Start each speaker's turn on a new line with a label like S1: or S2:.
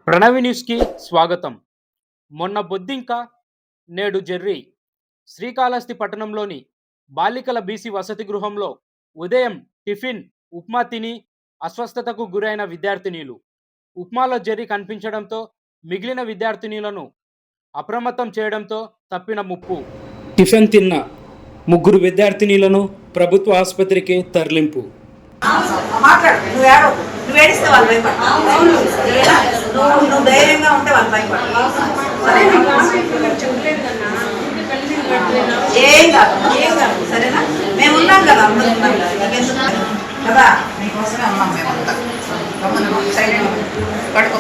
S1: ప్రణవి న్యూస్కి స్వాగతం. మొన్న బొద్దింక నేడు జెర్రీ శ్రీకాళహస్తి పట్టణంలోని బాలికల బీసీ వసతి గృహంలో ఉదయం టిఫిన్ ఉప్మా తిని అస్వస్థతకు గురైన విద్యార్థినీలు. ఉప్మాలో జెర్రీ కనిపించడంతో మిగిలిన విద్యార్థినీలను అప్రమత్తం చేయడంతో తప్పిన ముప్పు. టిఫిన్ తిన్న ముగ్గురు విద్యార్థినీలను ప్రభుత్వ ఆసుపత్రికి తరలింపు.
S2: మాట్లాడు, నువ్వు ఏడిస్తే వాళ్ళు భయపడతారు. నువ్వు ధైర్యంగా ఉంటే వాళ్ళు భయపడతారు. ఏం కాదు సరేనా? మేము ఉన్నాం కదా, అందరూ ఉన్నాం కదా, నీకోసమే ఉన్నాం మేము అంతా. సైలెంట్ పడుకో.